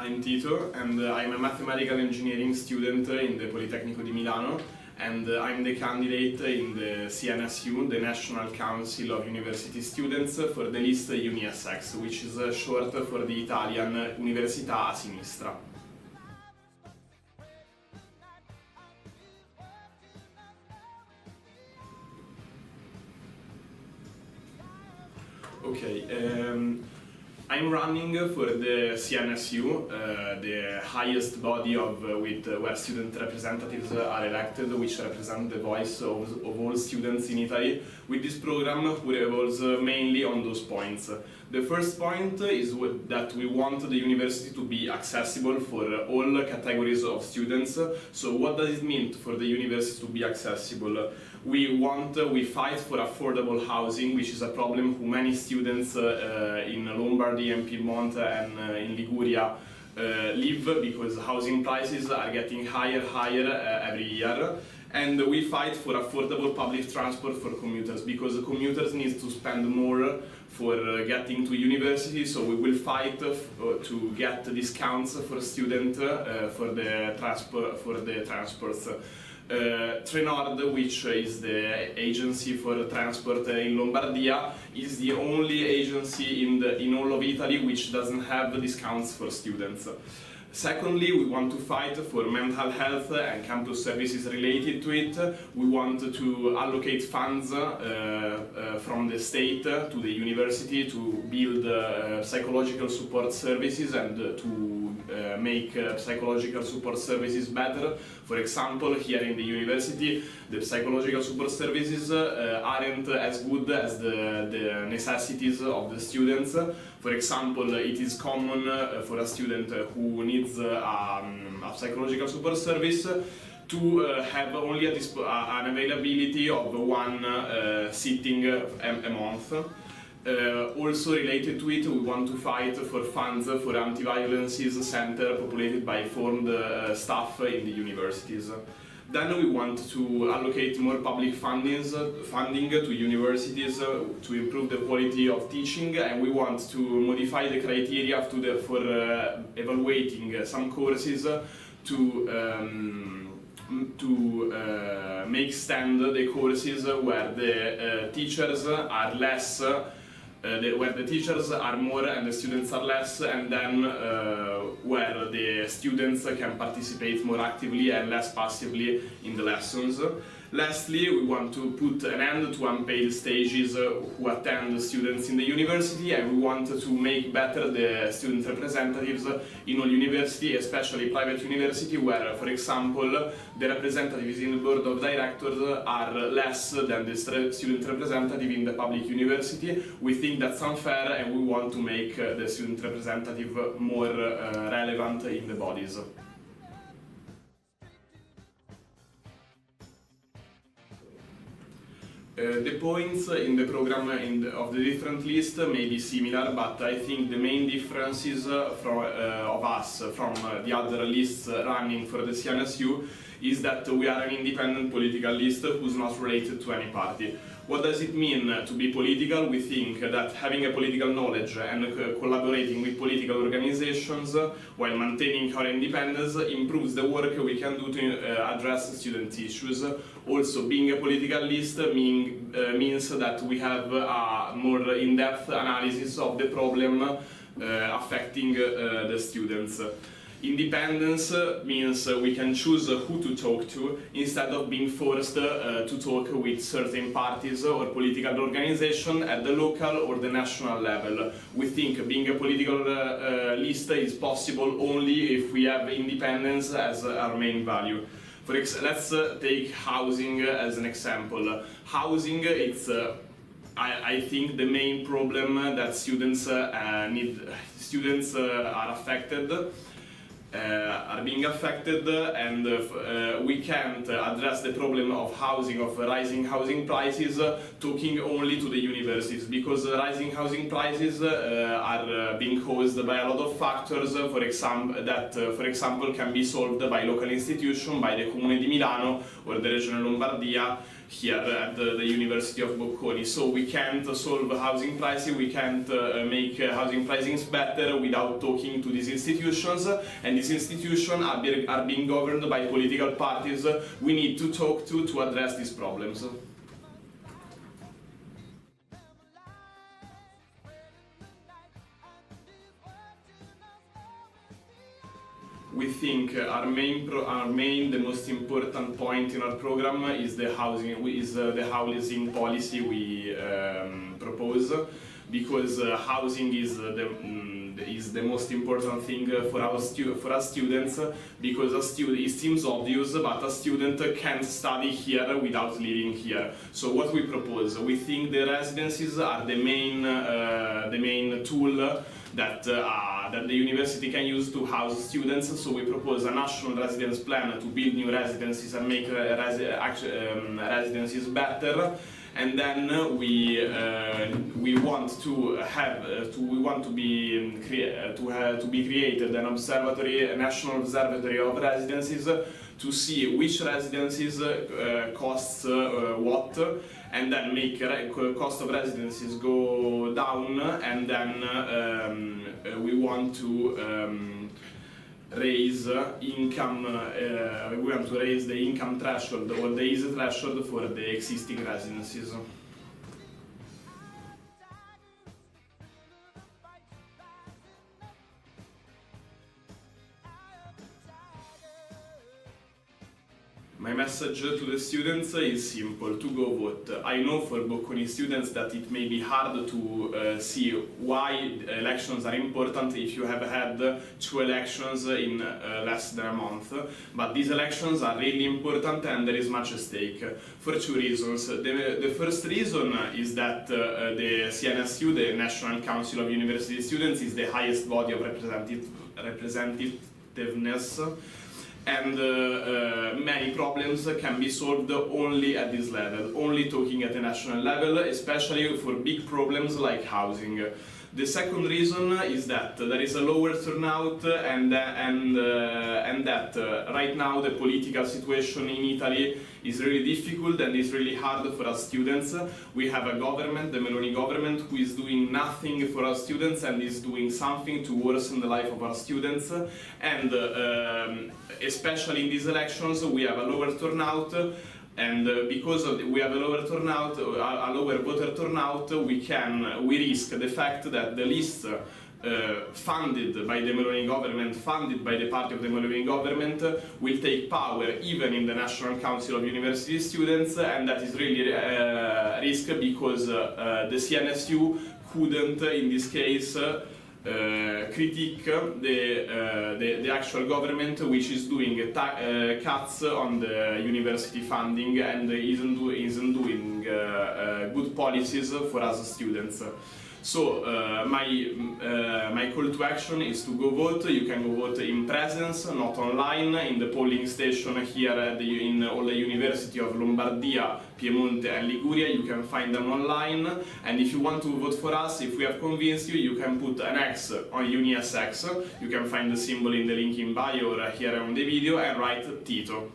I'm Tito, and I'm a mathematical engineering student in the Politecnico di Milano, and I'm the candidate in the CNSU, the National Council of University Students, for the list UniSX, which is short for the Italian Università a Sinistra. Okay, I'm running for the CNSU, the highest body where student representatives are elected, which represent the voice of all students in Italy, with this program who revolves mainly on those points. The first point is that we want the university to be accessible for all categories of students. So what does it mean for the university to be accessible? We fight for affordable housing, which is a problem for many students in Lombardy and Piedmont and in Liguria live, because housing prices are getting higher every year. And we fight for affordable public transport for commuters, because commuters need to spend more for getting to university, so we will fight to get discounts for students for the transports. Trenord, which is the agency for transport in Lombardia, is the only agency in all of Italy which doesn't have discounts for students. Secondly, we want to fight for mental health and campus services related to it. We want to allocate funds from the state to the university to build psychological support services and to make psychological support services better. For example, here in the university, the psychological support services aren't as good as the necessities of the students. For example, it is common for a student who needs a psychological support service to have only an availability of one sitting a month. Also related to it, we want to fight for funds for anti-violences center populated by formed staff in the universities. Then we want to allocate more public funding to universities to improve the quality of teaching, and we want to modify the criteria for evaluating some courses to make stand the courses where the teachers are less. Where the teachers are more and the students are less, and then where the students can participate more actively and less passively in the lessons. Lastly, we want to put an end to unpaid stages who attend students in the university, and we want to make better the student representatives in all university, especially private university, where, for example, the representatives in the board of directors are less than the student representative in the public university. We think that's unfair, and we want to make the student representative more relevant in the bodies. The points in the program of the different lists may be similar, but I think the main differences of us from the other lists running for the CNSU is that we are an independent political list who's not related to any party. What does it mean to be political? We think that having a political knowledge and collaborating with political organizations while maintaining our independence improves the work we can do to address student issues. Also, being a political list means that we have a more in-depth analysis of the problem affecting the students. Independence means we can choose who to talk to instead of being forced to talk with certain parties or political organizations at the local or the national level. We think being a political list is possible only if we have independence as our main value. Let's take housing as an example. Housing, it's I think the main problem that students are being affected, and we can't address the problem of housing, of rising housing prices, talking only to the universities, because rising housing prices are being caused by a lot of factors, for example, can be solved by local institutions, by the Comune di Milano or the Regione Lombardia. here at the University of Bocconi. So we can't solve housing pricing, we can't make housing pricings better without talking to these institutions, and these institutions are being governed by political parties we need to talk to address these problems. We think our main, the most important point in our program is the housing policy we propose, because housing is the most important thing for us students, because it seems obvious, but a student can't study here without living here. So what we propose, we think the residencies are the main tool that the university can use to house students. So we propose a national residence plan to build new residencies and make residencies better. And then we want to be created an observatory, a national observatory of residencies, to see which residencies costs what, and then make cost of residencies go down, and then we want to raise income. We want to raise the income threshold or the easy threshold for the existing residencies. My message to the students is simple: to go vote. I know for Bocconi students that it may be hard to see why elections are important if you have had 2 elections in less than a month, but these elections are really important and there is much at stake for 2 reasons. The first reason is that the CNSU, the National Council of University Students, is the highest body of representativeness, and many problems can be solved only at this level, only talking at the national level, especially for big problems like housing. The second reason is that there is a lower turnout, and that right now the political situation in Italy is really difficult and is really hard for us students. We have a government, the Meloni government, who is doing nothing for our students and is doing something to worsen the life of our students. And especially in these elections, we have a lower turnout. And because we have a lower turnout, a lower voter turnout, we risk the fact that the list funded by the Meloni government, funded by the party of the Meloni government, will take power even in the National Council of University Students, and that is really a risk because the CNSU couldn't, in this case, critique the actual government, which is doing cuts on the university funding and isn't doing good policies for us students. So my call to action is to go vote. You can go vote in presence, not online, in the polling station here in all the University of Lombardia, Piemonte and Liguria. You can find them online, and if you want to vote for us, if we have convinced you, you can put an X on UniSX. You can find the symbol in the link in bio or here on the video and write Tito.